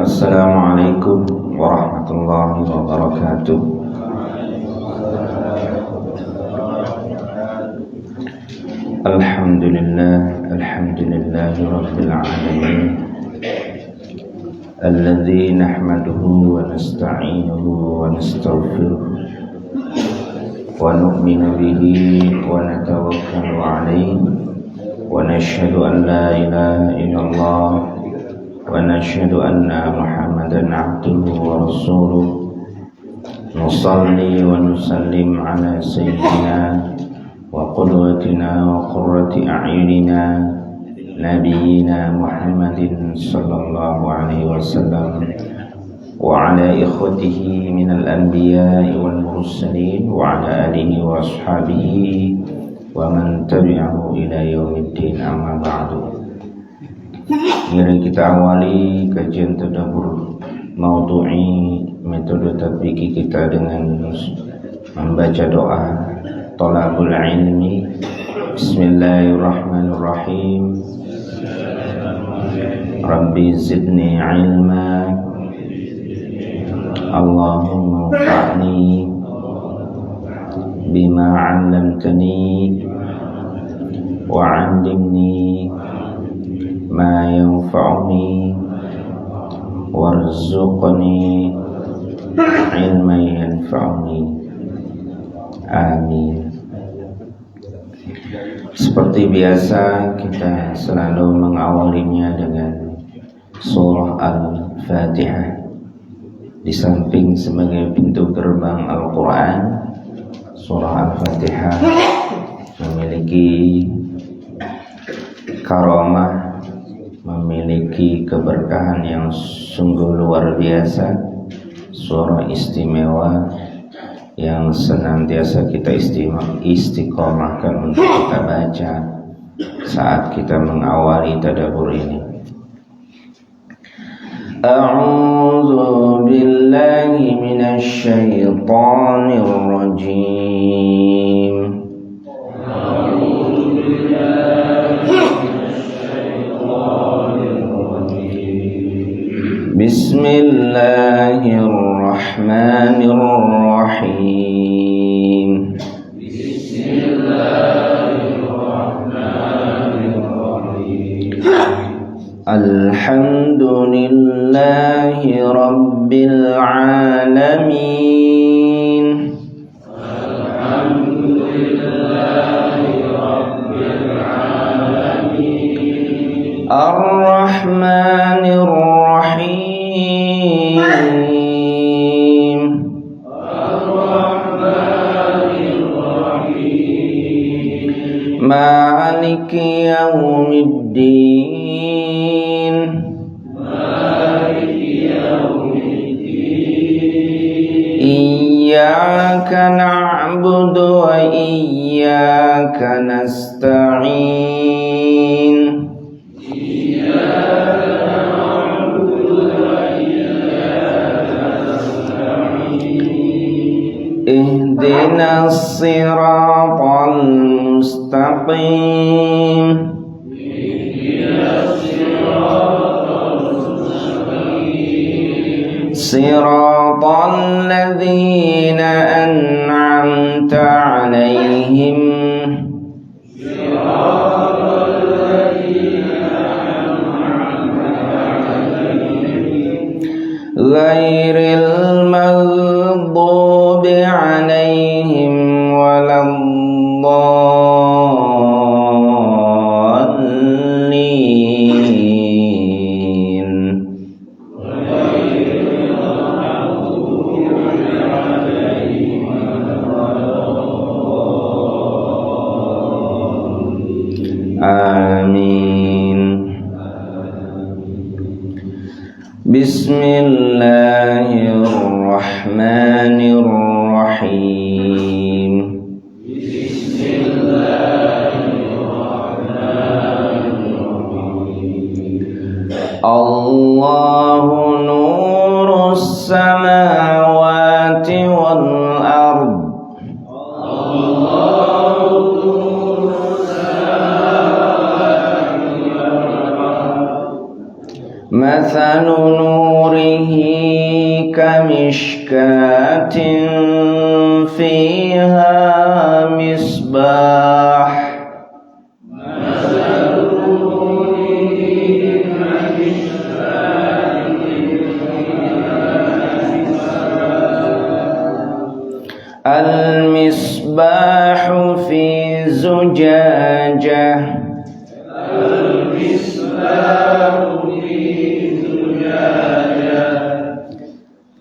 Assalamualaikum warahmatullahi wabarakatuh. Alhamdulillahi rabbil alamin. Alladzi nahmaduhu wa nasta'inuhu wa nastaghfiruh wa nu'minu bihi wa natawakkalu alayhi wa nashhadu an la ilaha illallah wa nashhadu anna Muhammadan abduhu wa rasuluh. Nusalli wa nusallim ala sayyidina wa qudwatina wa qurrati a'yunina nabiyyina Muhammadin sallallahu alaihi wasallam wa ala ikhwatihi minal anbiya'i wal mursalin wa ala alihi wa ashabihi wa man tabi'ahu ila yaumiddin, amma ba'du. Mari kita awali kajian tadabbur maudhu'i metode tatbiki kita dengan membaca doa thalabul ilmi. Bismillahirrahmanirrahim. Rabbi zidni ilma, Allahumma anfa'ni bima 'allamtani wa 'allimni ma yanfa'uni warzuqni ilman yanfa'uni. Amin. Seperti biasa kita selalu mengawalinya dengan surah Al-Fatihah. Di samping sebagai pintu gerbang Al-Quran, surah Al-Fatihah memiliki karamah, memiliki keberkahan yang sungguh luar biasa. Surah istimewa yang senantiasa kita istiqomahkan untuk kita baca saat kita mengawali tadabbur ini. A'udzu billahi minasy syaithanir rajim. Bismillahirrahmanirrahim. Alhamdulillahi rabbil alamin. Ar-Rahmanir Rahim. Maliki yaumiddin. Iyyaka na'budu wa iyyaka nasta'in. Ihdinas siratal mustaqim. Siratal ladzina an'amta 'alaihim. Ghairil maghdubi 'alaihim waladdallin. Amin. Bismillahirrahmanirrahim. Allahu nurus samawati wal ard. Mathalu nurihi kamishkatin fiha misbah. Al-misbahu fi zujajah.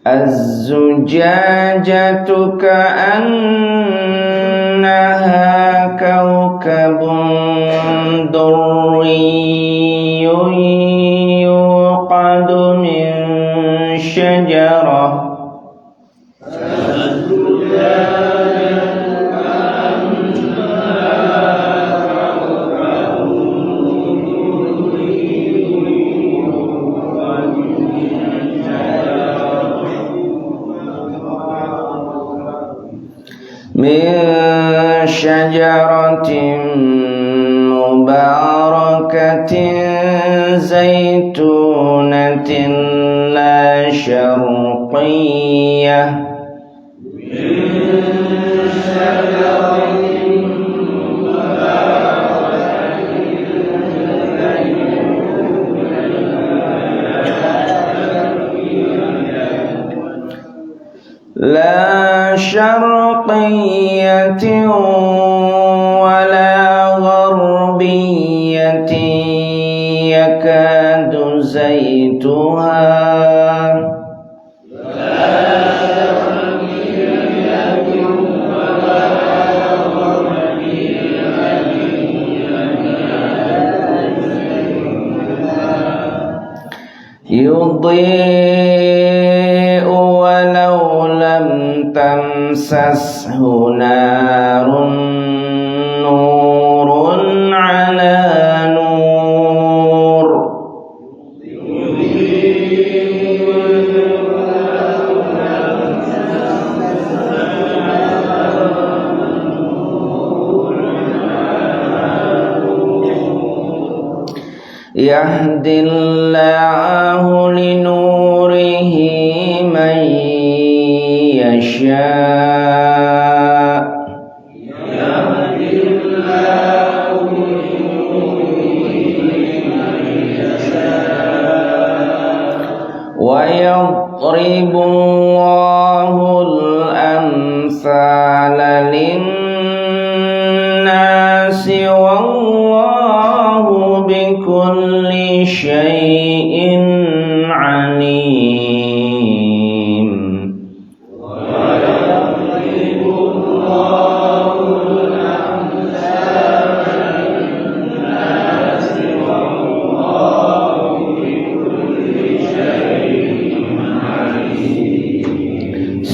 Az-zujajatu ka'annaha kawkabun durriyyun yuqadu min syajarah. Min syajaratin mubarakatin zaitunatin la syarqiyah. La syarqiyatin wala gharbiyatin yakadu zaituha yudhi'u walau lam tamsashu narun nurun ala nur. Yahdillahu linurihi man yasha. Wa yadribu Allahul amthala linnasi wallahu bikulli syai'in alim.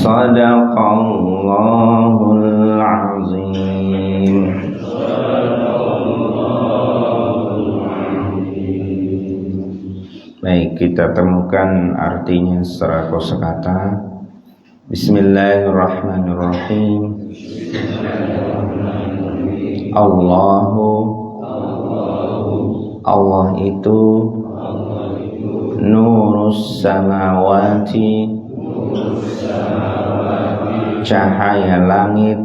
Sadaqallahul azim. Baik, kita temukan artinya secara kosakata. Bismillahirrahmanirrahim. Allahu, Allah itu nurus samawati, cahaya langit,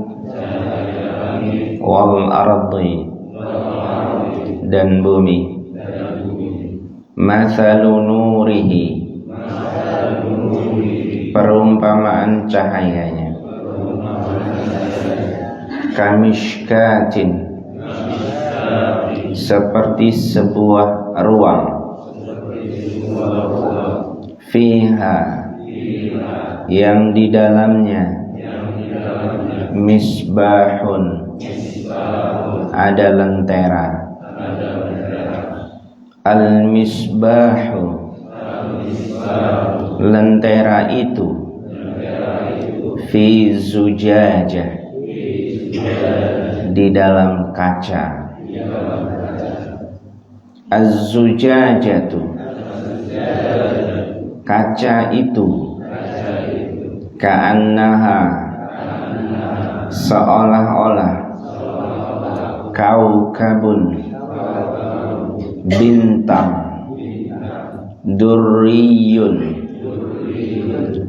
wal ardi, dan bumi. Mathalu nurihi, perumpamaan cahayanya. Kamishkatin, seperti sebuah ruang. Fiha, yang di dalamnya. Misbahun, ada lentera. Al-misbahu, lentera itu. Fi zujajah, di dalam kaca. Az-zujajatu, kaca itu ka'annaha seolah-olah kaukabun bintang durriyun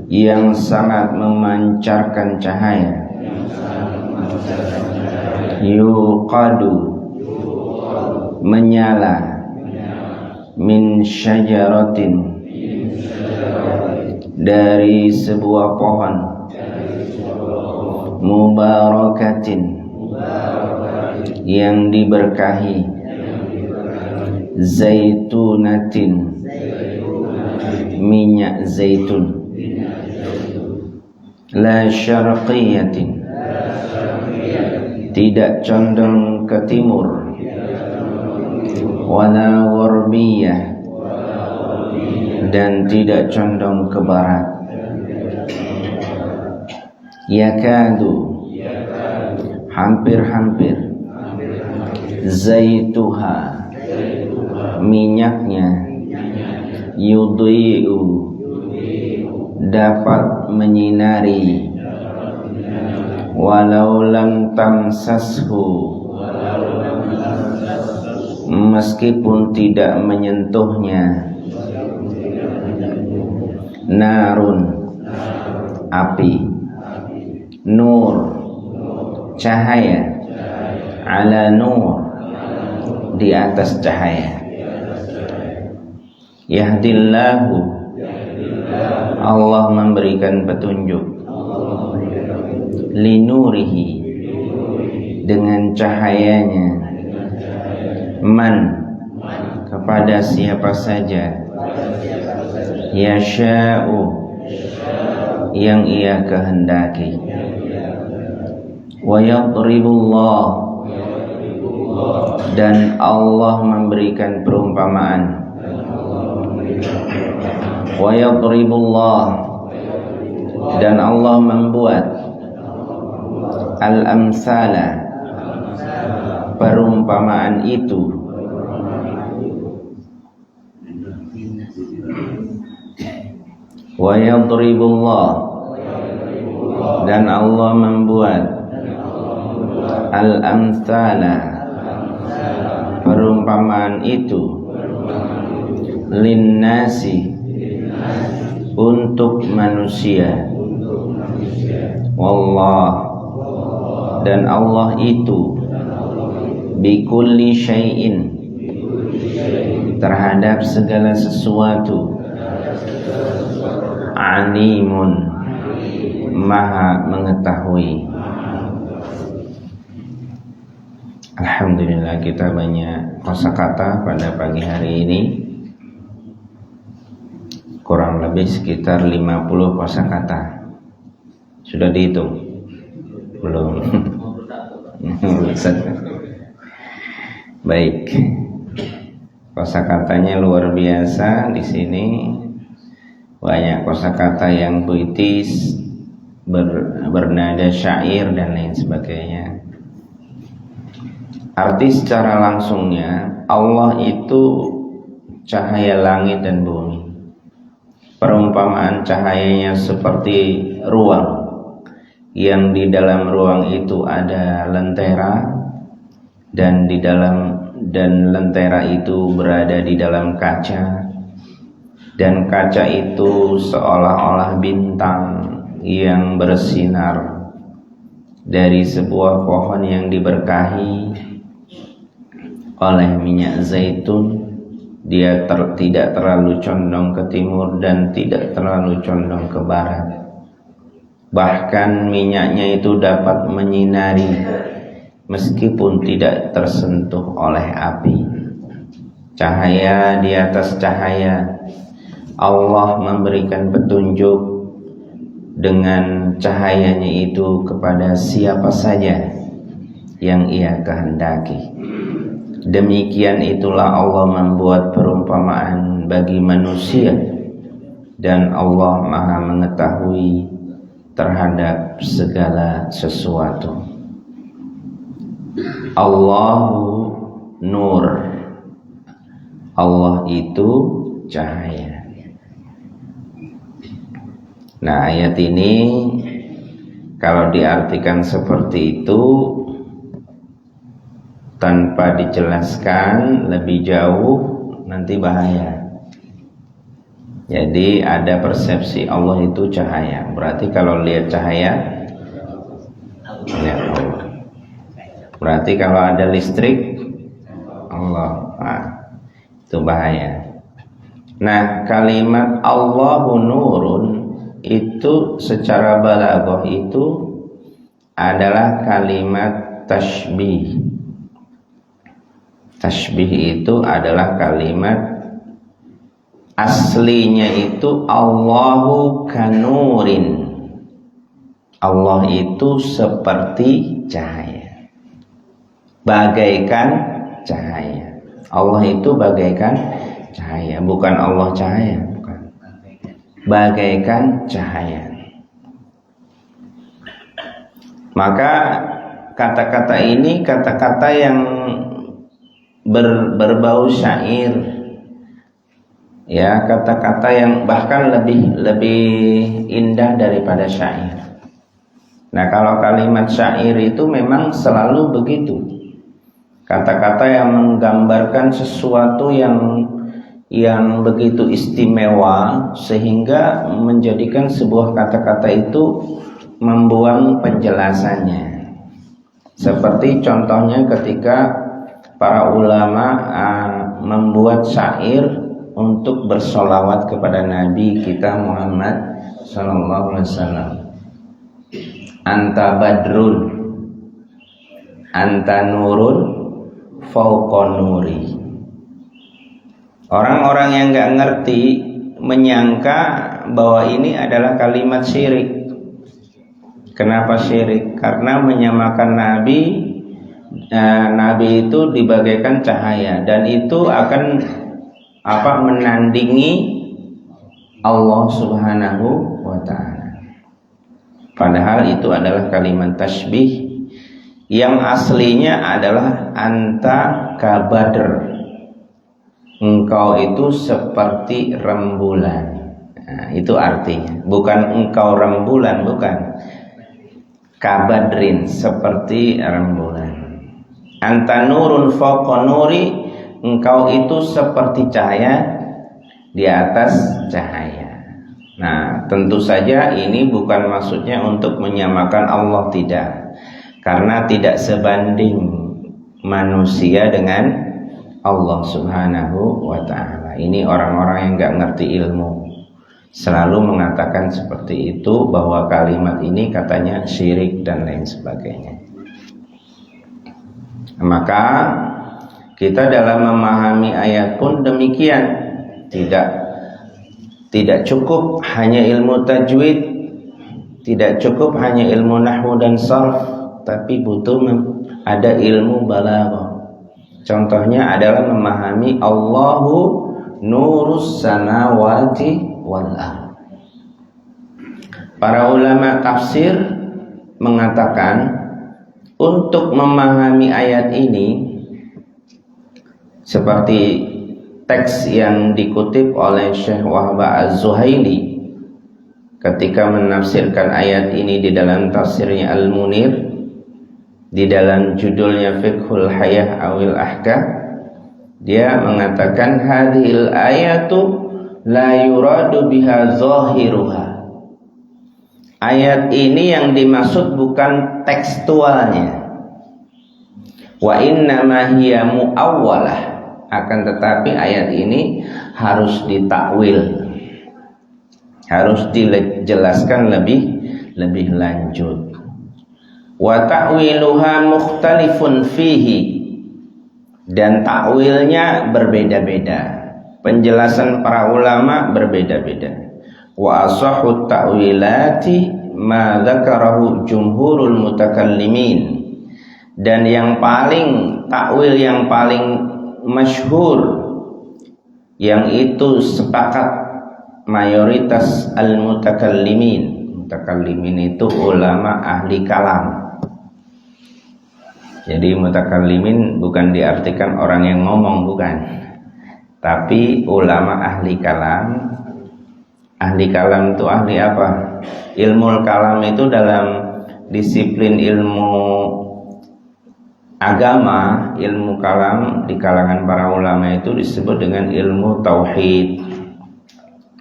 yang sangat memancarkan cahaya yuqadu menyala min syajaratin dari sebuah pohon mubarakatin yang diberkahi zaitunatin minyak zaitun la syarqiyatin tidak condong ke timur wala gharbiyah dan tidak condong ke barat yakadu hampir-hampir zaituha minyaknya yudhi'u dapat menyinari walau lam tamsashu meskipun tidak menyentuhnya narun api nur cahaya ala nur di atas cahaya yahdillahu Allah memberikan petunjuk linurihi dengan cahayanya man kepada siapa saja yasha'u yang ia kehendaki wa yadribullah dan Allah memberikan perumpamaan wa yadribullah dan Allah membuat al-amsala perumpamaan itu wa yadribullah dan Allah membuat al-amsala perumpamaan itu linnasi untuk manusia wallah dan Allah itu bikulli syai'in terhadap segala sesuatu alimun maha mengetahui. Alhamdulillah kita banyak kosakata pada pagi hari ini, kurang lebih sekitar 50 kosakata. Sudah dihitung? Belum. Baik. Kosakatanya luar biasa di sini. Banyak kosakata yang puitis, bernada syair dan lain sebagainya. Arti secara langsungnya, Allah itu cahaya langit dan bumi. Perumpamaan cahayanya seperti ruang, yang di dalam ruang itu ada lentera, dan lentera itu berada di dalam kaca, dan kaca itu seolah-olah bintang yang bersinar dari sebuah pohon yang diberkahi oleh minyak zaitun. Dia tidak terlalu condong ke timur dan tidak terlalu condong ke barat. Bahkan minyaknya itu dapat menyinari meskipun tidak tersentuh oleh api. Cahaya di atas cahaya, Allah memberikan petunjuk dengan cahayanya itu kepada siapa saja yang ia kehendaki. Demikian itulah Allah membuat perumpamaan bagi manusia, dan Allah Maha mengetahui terhadap segala sesuatu. Allahu nur, Allah itu cahaya. Nah, ayat ini kalau diartikan seperti itu tanpa dijelaskan lebih jauh nanti bahaya. Jadi ada persepsi Allah itu cahaya. Berarti kalau lihat cahaya lihat Allah. Berarti kalau ada listrik Allah. Nah, itu bahaya. Nah, kalimat Allahu nurun itu secara balaghah itu adalah kalimat tasbih. Tasbih itu adalah kalimat aslinya itu Allahu kanurin. Allah itu seperti cahaya, bagaikan cahaya. Allah itu bagaikan cahaya, bukan Allah cahaya, bukan. Bagaikan cahaya. Maka kata-kata ini kata-kata yang berbau syair, ya, kata-kata yang bahkan lebih indah daripada syair. Nah, kalau kalimat syair itu memang selalu begitu, kata-kata yang menggambarkan sesuatu yang begitu istimewa sehingga menjadikan sebuah kata-kata itu membuang penjelasannya. Seperti contohnya ketika para ulama membuat syair untuk bersolawat kepada Nabi kita Muhammad sallallahu alaihi wasallam. Anta badrun, anta nurun, fauqa nuri. Orang-orang yang nggak ngerti menyangka bahwa ini adalah kalimat syirik. Kenapa syirik? Karena menyamakan Nabi itu dibagaikan cahaya, dan itu akan menandingi Allah Subhanahu wa ta'ala. Padahal itu adalah kalimat tasbih yang aslinya adalah anta kabadr. Engkau itu seperti rembulan. Nah, itu artinya. Bukan engkau rembulan, bukan. Kabadrin, seperti rembulan. Anta nurun fawqa nuri, engkau itu seperti cahaya di atas cahaya. Nah, tentu saja ini bukan maksudnya untuk menyamakan Allah, tidak. Karena tidak sebanding manusia dengan Allah Subhanahu wa ta'ala. Ini orang-orang yang gak ngerti ilmu selalu mengatakan seperti itu, bahwa kalimat ini katanya syirik dan lain sebagainya. Maka kita dalam memahami ayat pun demikian, tidak cukup hanya ilmu tajwid, tidak cukup hanya ilmu nahwu dan sarf, tapi butuh ada ilmu balaghah. Contohnya adalah memahami Allahu nurus samawati wal ardh. Para ulama tafsir mengatakan untuk memahami ayat ini, seperti teks yang dikutip oleh Syekh Wahbah Az-Zuhaili ketika menafsirkan ayat ini di dalam tafsirnya Al-Munir, di dalam judulnya Fiqhul Hayah Awil Ahkam, dia mengatakan hadhil ayatu la yuradu biha zahiruha. Ayat ini yang dimaksud bukan tekstualnya, wa innama hiya muawwalah, akan tetapi ayat ini harus ditakwil, harus dijelaskan lebih lanjut. Wa ta'wiluha mukhtalifun fihi, dan takwilnya berbeda-beda, penjelasan para ulama berbeda-beda. Wa asahhu ta'wilati ma dzakarahu jumhurul mutakallimin, dan yang paling takwil yang paling masyhur, yang itu sepakat mayoritas al-mutakallimin. Mutakallimin itu ulama ahli kalam. Jadi mutakallimin bukan diartikan orang yang ngomong, bukan, tapi ulama ahli kalam Ahli kalam itu ahli apa? Ilmu kalam itu dalam disiplin ilmu agama, ilmu kalam di kalangan para ulama itu disebut dengan ilmu tauhid.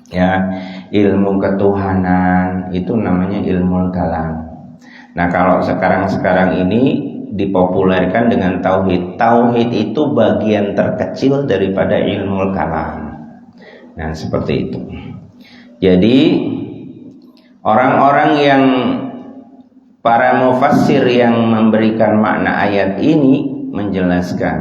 Ya, ilmu ketuhanan itu namanya ilmu kalam. Nah, kalau sekarang ini dipopulerkan dengan tauhid. Tauhid itu bagian terkecil daripada ilmu kalam. Nah, seperti itu. Jadi orang-orang yang para mufassir yang memberikan makna ayat ini menjelaskan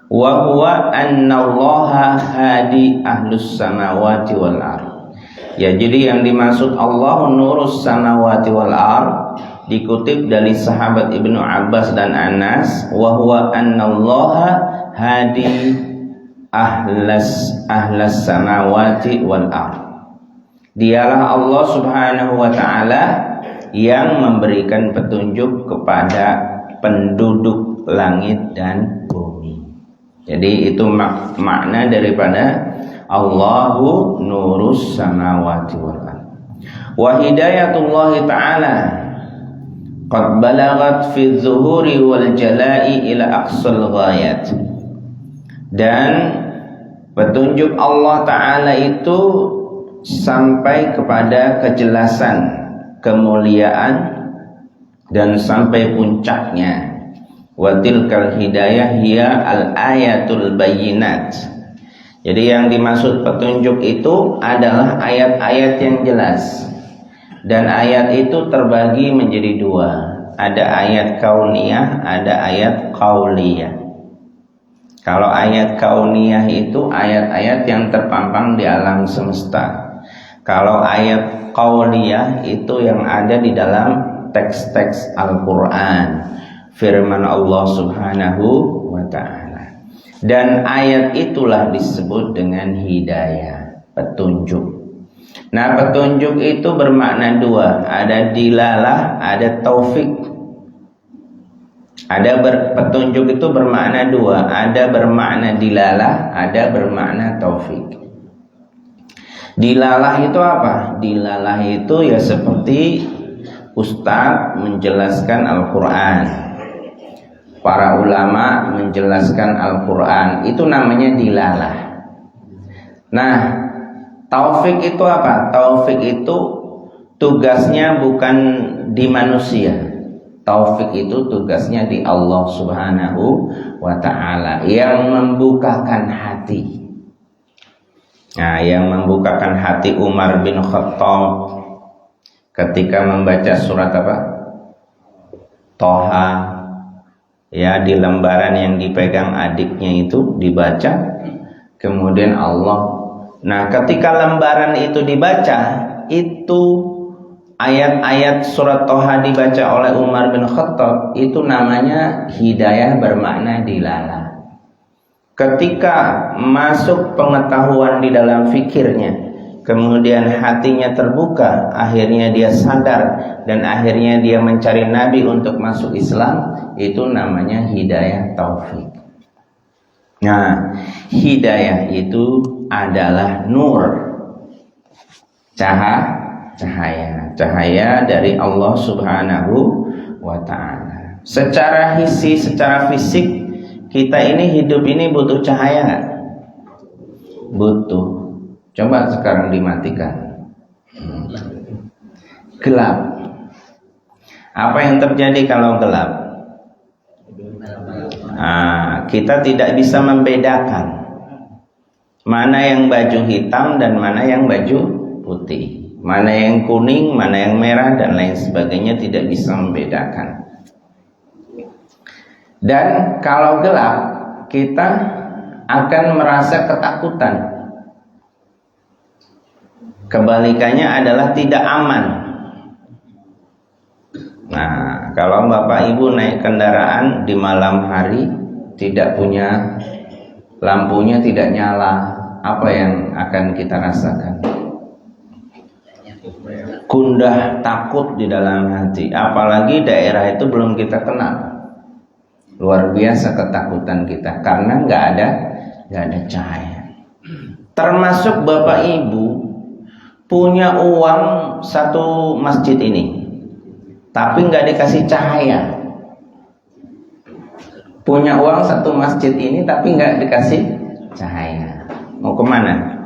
wa huwa annallaha hadi ahlus samawati wal ard. Ya, jadi yang dimaksud Allah nurus samawati wal ard dikutip dari sahabat Ibnu Abbas dan Anas, wa huwa annallaha hadi ahlas samawati wal ard. Dialah Allah Subhanahu wa ta'ala yang memberikan petunjuk kepada penduduk langit dan bumi. Jadi itu makna daripada Allahu nurus samawati wal ard. Wa hidayatullah ta'ala qad balagat fi zuhuri wal jalai ila aqsal ghayat. Dan petunjuk Allah ta'ala itu sampai kepada kejelasan, kemuliaan, dan sampai puncaknya. Wa tilkal hidayah hiya al-ayatul bayyinat. Jadi yang dimaksud petunjuk itu adalah ayat-ayat yang jelas. Dan ayat itu terbagi menjadi dua. Ada ayat kauniyah, ada ayat qauliyah. Kalau ayat kauniyah itu ayat-ayat yang terpampang di alam semesta. Kalau ayat qauliyah itu yang ada di dalam teks-teks Al-Quran, firman Allah Subhanahu wa ta'ala. Dan ayat itulah disebut dengan hidayah, petunjuk. Nah, petunjuk itu bermakna dua, ada dilalah, ada taufik. Petunjuk itu bermakna dua, ada bermakna dilalah, ada bermakna taufik. Dilalah itu apa? Dilalah itu ya seperti ustadz menjelaskan Al-Quran, para ulama menjelaskan Al-Quran, itu namanya dilalah. Nah, taufik itu apa? Taufik itu tugasnya bukan di manusia. Taufik itu tugasnya di Allah Subhanahu wa ta'ala yang membukakan hati. Nah, yang membukakan hati Umar bin Khattab ketika membaca surat apa? Toha. Ya, di lembaran yang dipegang adiknya itu dibaca. Kemudian Allah. Nah, ketika lembaran itu dibaca, itu ayat-ayat surat Toha dibaca oleh Umar bin Khattab, itu namanya hidayah bermakna dilalah. Ketika masuk pengetahuan di dalam fikirnya, kemudian hatinya terbuka, akhirnya dia sadar dan akhirnya dia mencari Nabi untuk masuk Islam, itu namanya hidayah taufik. Nah, hidayah itu adalah nur, cahaya dari Allah Subhanahu wa ta'ala. Secara hissi, secara fisik, kita ini hidup ini butuh cahaya nggak? Butuh. Coba sekarang dimatikan. Gelap. Apa yang terjadi kalau gelap? Kita tidak bisa membedakan mana yang baju hitam dan mana yang baju putih, mana yang kuning, mana yang merah, dan lain sebagainya, tidak bisa membedakan. Dan kalau gelap, kita akan merasa ketakutan. Kebalikannya adalah tidak aman. Nah, kalau Bapak Ibu naik kendaraan di malam hari, tidak punya lampunya, tidak nyala, apa yang akan kita rasakan? Gundah, takut di dalam hati. Apalagi daerah itu belum kita kenal. Luar biasa ketakutan kita karena nggak ada cahaya. Termasuk Bapak Ibu punya uang satu masjid ini, tapi nggak dikasih cahaya. Punya uang satu masjid ini, tapi nggak dikasih cahaya. Mau kemana?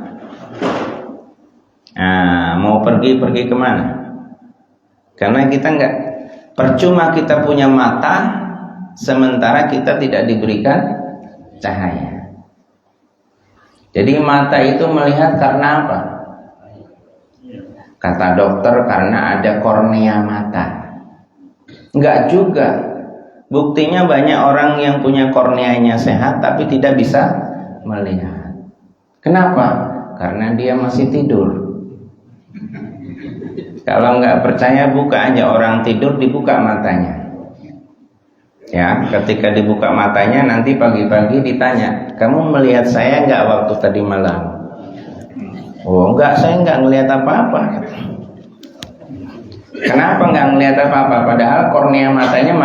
Mau pergi kemana? Karena kita nggak, percuma kita punya mata, sementara kita tidak diberikan cahaya. Jadi mata itu melihat karena apa? Kata dokter karena ada kornea mata. Enggak juga. Buktinya banyak orang yang punya korneanya sehat tapi tidak bisa melihat. Kenapa? Karena dia masih tidur. Kalau nggak percaya, buka aja orang tidur, dibuka matanya. Ya, ketika dibuka matanya nanti pagi-pagi ditanya, kamu melihat saya nggak waktu tadi malam? Oh enggak, saya nggak ngelihat apa-apa. Kenapa nggak ngelihat apa-apa? Padahal kornea matanya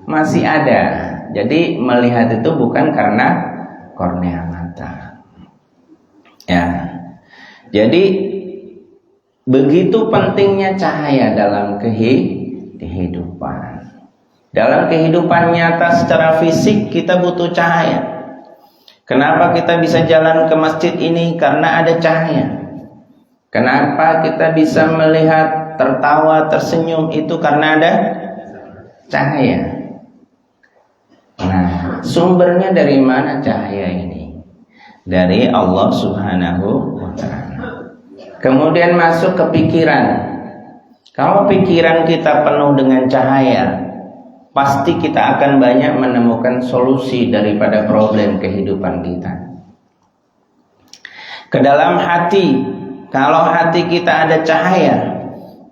masih ada. Jadi melihat itu bukan karena kornea mata. Ya, jadi begitu pentingnya cahaya dalam kehidupan. Dalam kehidupan nyata secara fisik kita butuh cahaya. Kenapa kita bisa jalan ke masjid ini? Karena ada cahaya. Kenapa kita bisa melihat, tertawa, tersenyum? Itu karena ada cahaya. Nah, sumbernya dari mana cahaya ini? Dari Allah Subhanahu wa ta'ala. Kemudian masuk ke pikiran. Kalau pikiran kita penuh dengan cahaya, pasti kita akan banyak menemukan solusi daripada problem kehidupan kita. Ke dalam hati, kalau hati kita ada cahaya,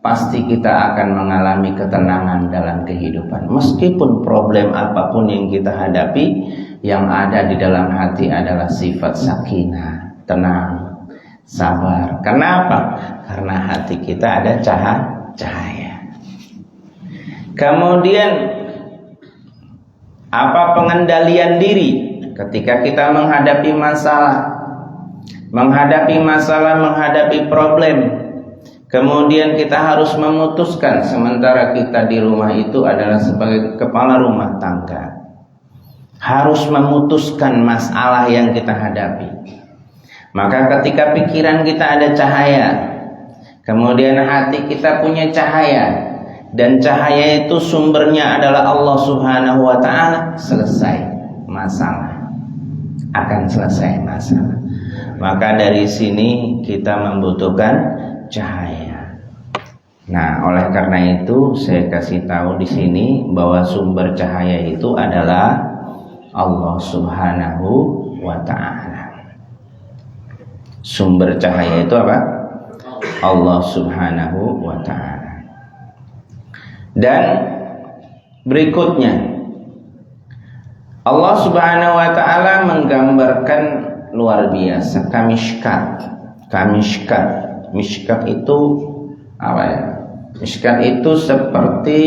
pasti kita akan mengalami ketenangan dalam kehidupan. Meskipun problem apapun yang kita hadapi, yang ada di dalam hati adalah sifat sakinah, tenang, sabar. Kenapa? Karena hati kita ada cahaya. Kemudian apa pengendalian diri ketika kita menghadapi masalah, menghadapi problem. Kemudian kita harus memutuskan, sementara kita di rumah itu adalah sebagai kepala rumah tangga, harus memutuskan masalah yang kita hadapi. Maka ketika pikiran kita ada cahaya, kemudian hati kita punya cahaya, dan cahaya itu sumbernya adalah Allah Subhanahu wa ta'ala, selesai masalah. Akan selesai masalah. Maka dari sini kita membutuhkan cahaya. Nah, oleh karena itu saya kasih tahu di sini bahwa sumber cahaya itu adalah Allah Subhanahu wa ta'ala. Sumber cahaya itu apa? Allah Subhanahu wa ta'ala. Dan berikutnya Allah Subhanahu wa ta'ala menggambarkan luar biasa kamishkat. Mishkat itu apa ya? Mishkat itu seperti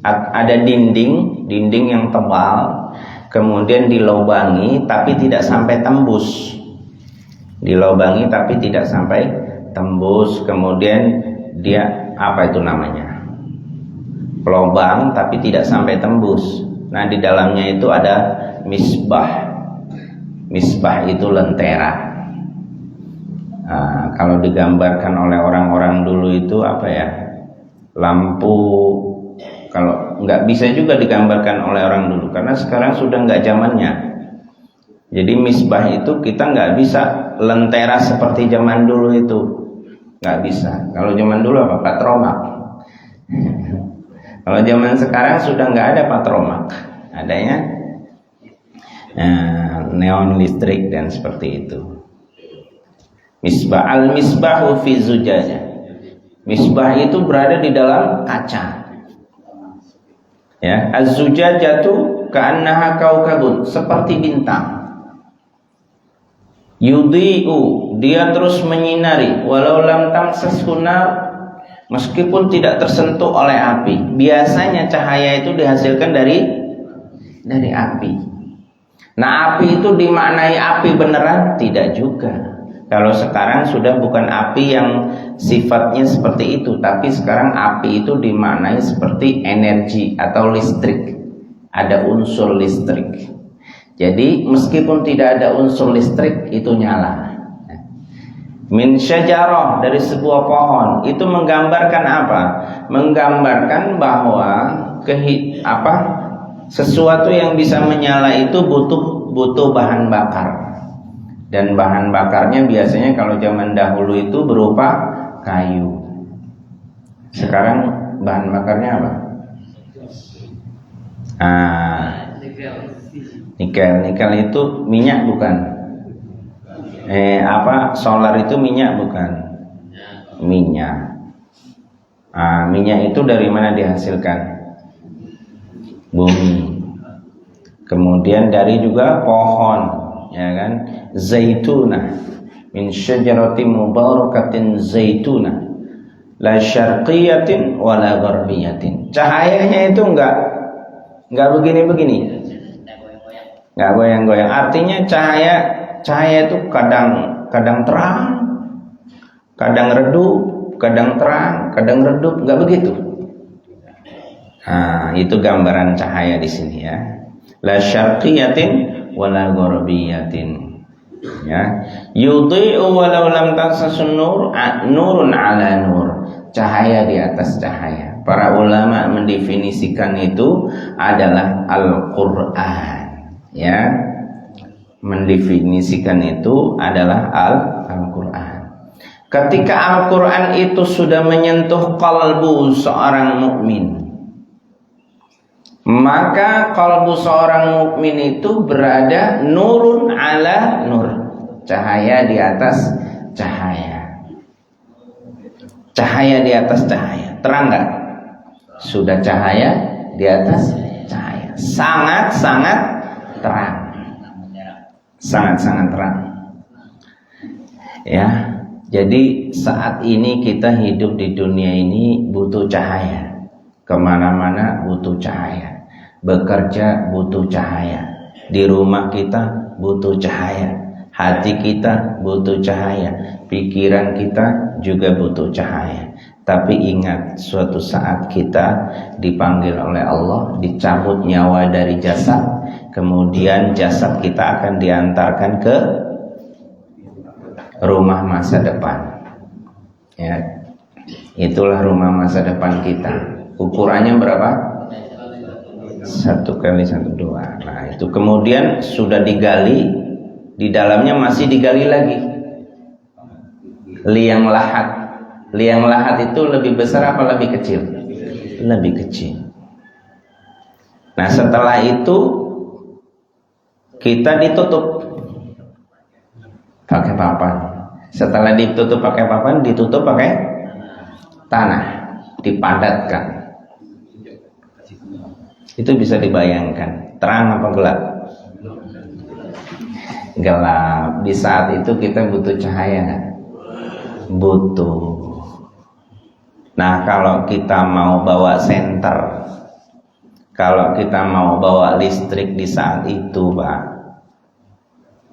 ada dinding yang tebal, kemudian dilobangi tapi tidak sampai tembus. Kemudian dia apa itu namanya? Pelobang tapi tidak sampai tembus. Nah, di dalamnya itu ada misbah. Misbah itu lentera. Nah, kalau digambarkan oleh orang-orang dulu itu apa ya? Lampu. Kalau nggak bisa juga digambarkan oleh orang dulu, karena sekarang sudah nggak zamannya. Jadi misbah itu kita nggak bisa lentera seperti zaman dulu itu, nggak bisa. Kalau zaman dulu apa? Patromak. Kalau zaman sekarang sudah nggak ada patromak, adanya neon listrik dan seperti itu. Misbah, al-misbahu fi zujajah. Misbah itu berada di dalam kaca. Ya, az-zujajatu ka'annaha kaukabun, seperti bintang. Yudhi'u, dia terus menyinari, walau lam tamsashu nar, meskipun tidak tersentuh oleh api. Biasanya cahaya itu dihasilkan dari api. Nah, api itu dimaknai api beneran? Tidak juga. Kalau sekarang sudah bukan api yang sifatnya seperti itu, tapi sekarang api itu dimaknai seperti energi atau listrik. Ada unsur listrik. Jadi meskipun tidak ada unsur listrik, itu nyala. Min syajarah, dari sebuah pohon. Itu menggambarkan apa? Menggambarkan bahwa sesuatu yang bisa menyala itu butuh bahan bakar. Dan bahan bakarnya biasanya kalau zaman dahulu itu berupa kayu. Sekarang bahan bakarnya apa? Nikel itu minyak bukan? Solar itu minyak bukan? Minyak. Minyak itu dari mana dihasilkan? Bumi. Kemudian dari juga pohon, ya kan? Zaituna, min syajaratin mubarakatin zaituna, la syarqiyatin wa la gharbiyatin. Cahayanya itu enggak begini-begini. Enggak goyang-goyang. Artinya cahaya itu kadang terang, kadang redup, kadang terang, kadang redup, enggak begitu. Itu gambaran cahaya di sini ya. La syarqiyatin wa la gharbiyatin. Ya, yudhi'u walau lam tamsasun nur, nurun ala nur. Cahaya di atas cahaya. Para ulama mendefinisikan itu adalah Al-Qur'an. Ya. Mendefinisikan itu adalah Al-Qur'an. Ketika Al-Qur'an itu sudah menyentuh kalbu seorang mukmin, maka kalbu seorang mukmin itu berada nurun ala nur, cahaya di atas cahaya, cahaya di atas cahaya. Terang nggak? Sudah cahaya di atas cahaya, sangat-sangat terang, sangat-sangat terang. Ya, jadi saat ini kita hidup di dunia ini butuh cahaya, kemana-mana butuh cahaya. Bekerja butuh cahaya, di rumah kita butuh cahaya, hati kita butuh cahaya, pikiran kita juga butuh cahaya. Tapi ingat, suatu saat kita dipanggil oleh Allah, dicabut nyawa dari jasad, kemudian jasad kita akan diantarkan ke rumah masa depan. Ya, itulah rumah masa depan kita. Ukurannya berapa? 1 kali 1, 2. Nah itu kemudian sudah digali, di dalamnya masih digali lagi. Liang lahat itu lebih besar apa lebih kecil? Lebih kecil. Nah setelah itu kita ditutup pakai papan. Setelah ditutup pakai papan, ditutup pakai tanah, dipadatkan. Itu bisa dibayangkan, terang apa gelap? Gelap. Di saat itu kita butuh cahaya nggak? Butuh. Nah kalau kita mau bawa senter, kalau kita mau bawa listrik di saat itu Pak,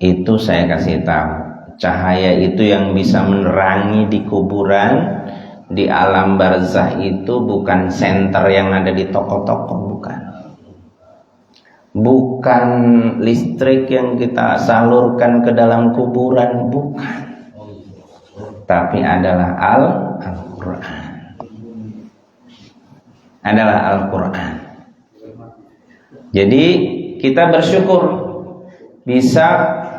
itu saya kasih tahu, cahaya itu yang bisa menerangi di kuburan, di alam barzah itu bukan senter yang ada di toko-toko, bukan listrik yang kita salurkan ke dalam kuburan, bukan, tapi adalah Al-Qur'an. Adalah Al-Qur'an. Jadi kita bersyukur bisa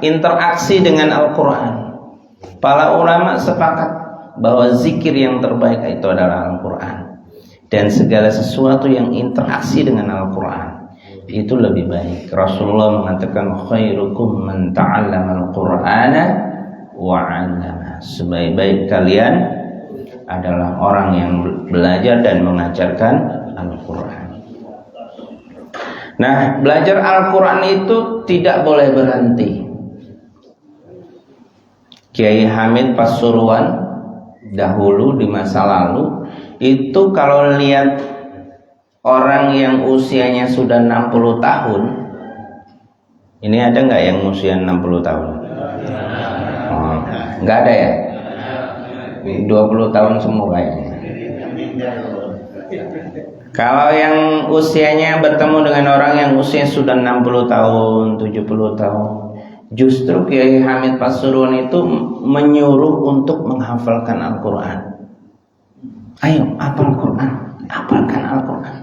interaksi dengan Al-Qur'an. Para ulama sepakat bahwa zikir yang terbaik itu adalah Al-Qur'an, dan segala sesuatu yang interaksi dengan Al-Qur'an itu lebih baik. Rasulullah mengatakan khairukum man ta'allama al-Qur'ana wa 'allama. Sebaik-baik kalian adalah orang yang belajar dan mengajarkan Al-Qur'an. Nah, belajar Al-Qur'an itu tidak boleh berhenti. Kiai Hamid Pasuruan dahulu di masa lalu itu kalau lihat orang yang usianya sudah 60 tahun, ini ada nggak yang usia 60 tahun? Nggak ada ya? 20 tahun semua kayaknya. Kalau yang usianya bertemu dengan orang yang usia sudah 60 tahun, 70 tahun, justru Kiai Hamid Pasuruan itu menyuruh untuk menghafalkan Al-Quran. Ayo, hafal Al-Quran, hafalkan Al-Quran.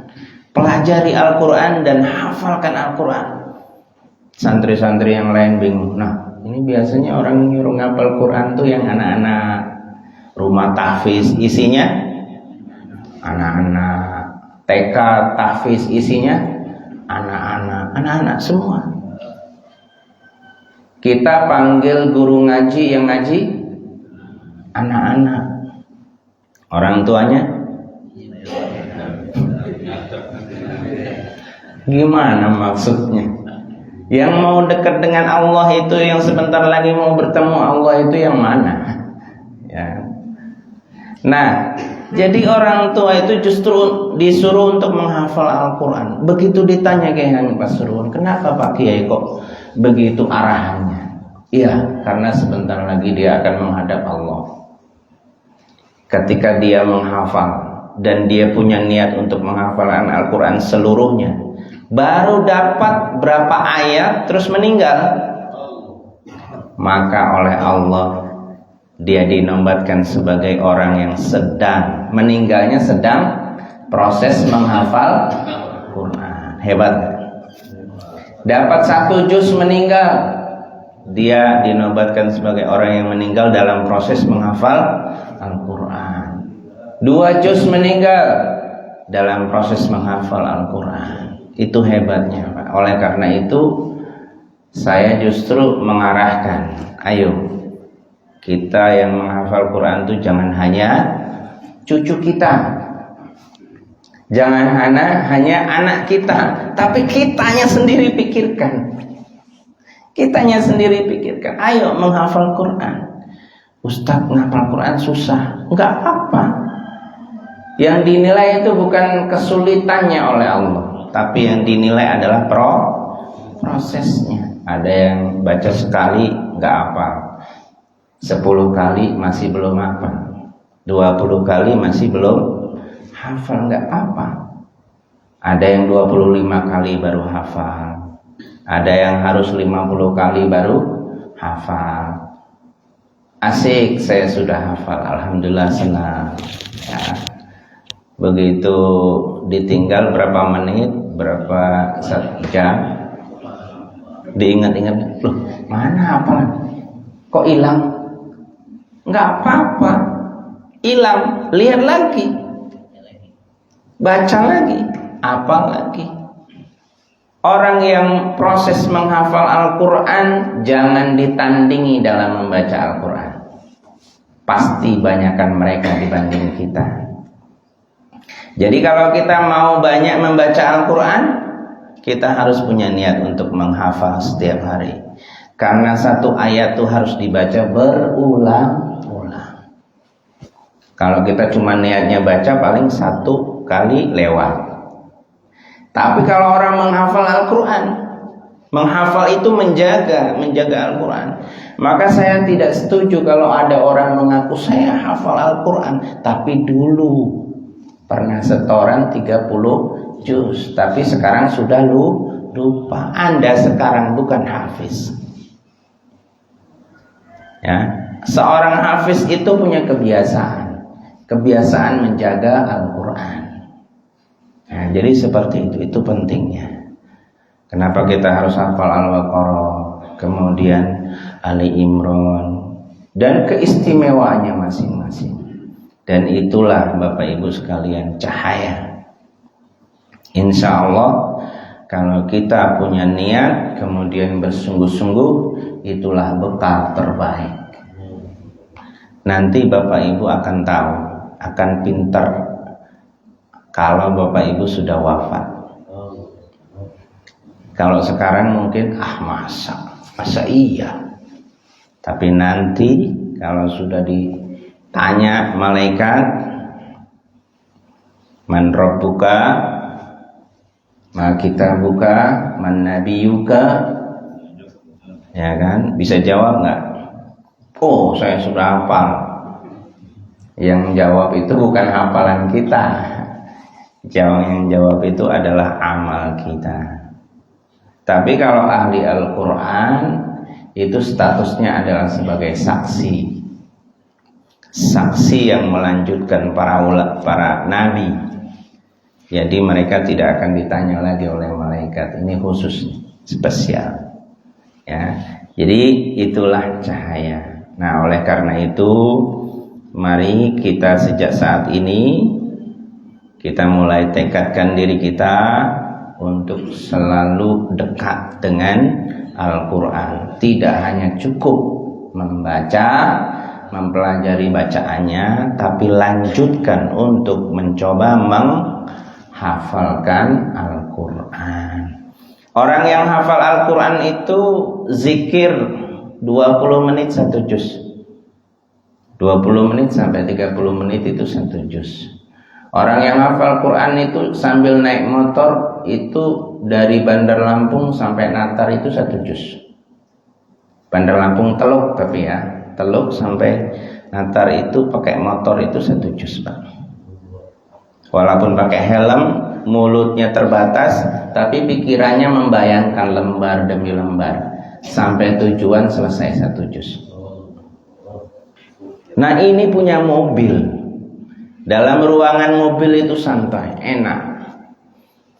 Pelajari Al-Quran dan hafalkan Al-Quran. Santri-santri yang lain bingung. Nah, ini biasanya orang nyuruh ngapal Quran tuh yang anak-anak rumah tahfiz, isinya anak-anak. TK tahfiz, isinya anak-anak semua. Kita panggil guru ngaji yang ngaji anak-anak. Orang tuanya gimana maksudnya? Yang mau dekat dengan Allah itu, yang sebentar lagi mau bertemu Allah itu yang mana? Ya. Nah, jadi orang tua itu justru disuruh untuk menghafal Al-Quran. Begitu ditanya Kiai Hamid Pasuruan, kenapa Pak Kiai kok begitu arahannya? Iya, karena sebentar lagi dia akan menghadap Allah. Ketika dia menghafal dan dia punya niat untuk menghafalkan Al-Quran seluruhnya, baru dapat berapa ayat terus meninggal, maka oleh Allah dia dinobatkan sebagai orang yang sedang meninggalnya, sedang proses menghafal Quran. Hebat. Dapat 1 juz meninggal, dia dinobatkan sebagai orang yang meninggal dalam proses menghafal Al-Quran. 2 juz meninggal dalam proses menghafal Al-Quran. Itu hebatnya, Pak. Oleh karena itu saya justru mengarahkan, ayo kita yang menghafal Quran itu jangan hanya cucu kita, jangan hanya anak kita, tapi kitanya sendiri pikirkan. Kitanya sendiri pikirkan. Ayo menghafal Quran. Ustaz, menghafal Quran susah. Enggak apa-apa. Yang dinilai itu bukan kesulitannya oleh Allah, tapi yang dinilai adalah prosesnya. Ada yang baca sekali enggak apa, 10 kali masih belum hafal, 20 kali masih belum hafal, enggak apa-apa. Ada yang 25 kali baru hafal, ada yang harus 50 kali baru hafal. Asik, saya sudah hafal, alhamdulillah, senang ya. Begitu ditinggal berapa menit, berapa jam, diingat-ingat, loh mana hafalan, kok hilang? Enggak apa-apa, hilang, lihat lagi, baca lagi, hafal lagi. Orang yang proses menghafal Al-Quran jangan ditandingi dalam membaca Al-Quran. Pasti banyakkan mereka dibanding kita. Jadi kalau kita mau banyak membaca Al-Quran, kita harus punya niat untuk menghafal setiap hari. Karena 1 ayat itu harus dibaca berulang-ulang. Kalau kita cuma niatnya baca, paling 1 kali lewat. Tapi kalau orang menghafal Al-Quran, menghafal itu menjaga Al-Quran. Maka saya tidak setuju kalau ada orang mengaku saya hafal Al-Quran, tapi dulu pernah setoran 30 juz, tapi sekarang sudah lupa. Anda sekarang bukan hafiz. Ya, seorang hafiz itu punya kebiasaan menjaga Al-Quran. Nah, jadi seperti itu pentingnya. Kenapa kita harus hafal Al-Baqarah, kemudian Ali Imran, dan keistimewaannya masing-masing. Dan itulah Bapak Ibu sekalian cahaya. Insya Allah kalau kita punya niat kemudian bersungguh-sungguh, itulah bekal terbaik. Nanti Bapak Ibu akan tahu, akan pintar kalau Bapak Ibu sudah wafat. Kalau sekarang mungkin masa iya. Tapi nanti kalau sudah ditanya malaikat, man rabbuka, ma kitabuka, man nabiyuka, ya kan? Bisa jawab nggak? Oh, saya sudah hafal. Yang jawab itu bukan hafalan kita. Yang jawab itu adalah amal kita. Tapi kalau ahli Al-Quran itu statusnya adalah sebagai saksi. Saksi yang melanjutkan para nabi. Jadi mereka tidak akan ditanya lagi oleh malaikat. Ini khusus, spesial. Ya, jadi itulah cahaya. Nah, oleh karena itu, mari kita sejak saat ini kita mulai tekadkan diri kita untuk selalu dekat dengan Al-Quran. Tidak hanya cukup membaca, mempelajari bacaannya, tapi lanjutkan untuk mencoba menghafalkan Al-Quran. Orang yang hafal Al-Quran itu zikir 20 menit 1 juz. 20 menit sampai 30 menit itu 1 juz. Orang yang hafal Quran itu sambil naik motor itu dari Bandar Lampung sampai Natar itu 1 juz. Bandar Lampung Teluk tapi ya, Teluk sampai Natar itu pakai motor itu 1 juz, Pak. Walaupun pakai helm, mulutnya terbatas, tapi pikirannya membayangkan lembar demi lembar. Sampai tujuan selesai 1 juz. Nah, ini punya mobil. Dalam ruangan mobil itu santai, enak.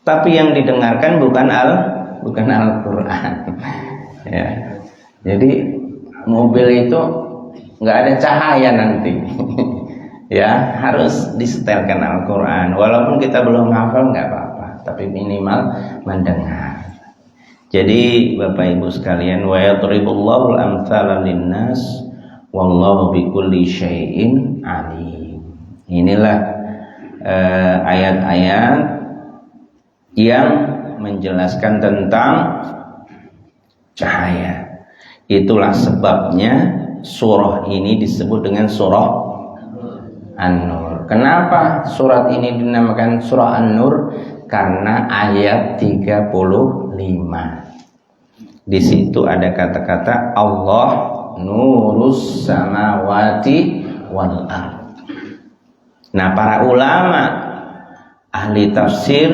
Tapi yang didengarkan bukan Al-Quran. Ya. Jadi mobil itu nggak ada cahaya nanti. Ya, harus disetelkan Al-Quran. Walaupun kita belum hafal nggak apa-apa, tapi minimal mendengar. Jadi Bapak Ibu sekalian, wa yadribullahu al-amtsala lin-nas wallahu bikulli syai'in alim. Inilah ayat-ayat yang menjelaskan tentang cahaya. Itulah sebabnya surah ini disebut dengan surah An-Nur. Kenapa surat ini dinamakan surah An-Nur? Karena ayat 35. Di situ ada kata-kata Allah nurus samawati wal ard. Nah, para ulama ahli tafsir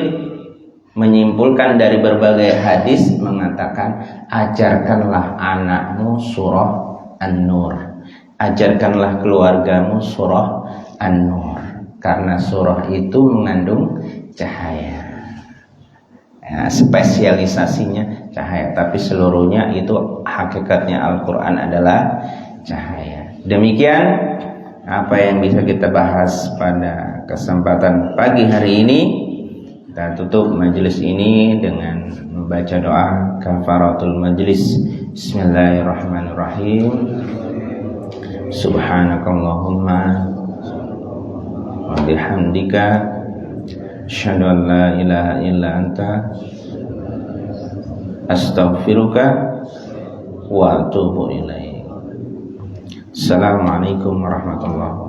menyimpulkan dari berbagai hadis mengatakan, ajarkanlah anakmu surah An-Nur, ajarkanlah keluargamu surah An-Nur, karena surah itu mengandung cahaya. Ya, spesialisasinya cahaya, tapi seluruhnya itu hakikatnya Al-Quran adalah cahaya. Demikian apa yang bisa kita bahas pada kesempatan pagi hari ini. Kita tutup majelis ini dengan membaca doa kafaratul majelis. Bismillahirrahmanirrahim. Subhanakallahumma wa bihamdika asyhadu an la ilaha illa anta astaghfiruka wa atubu ilaik. Assalamualaikum warahmatullahi wabarakatuh.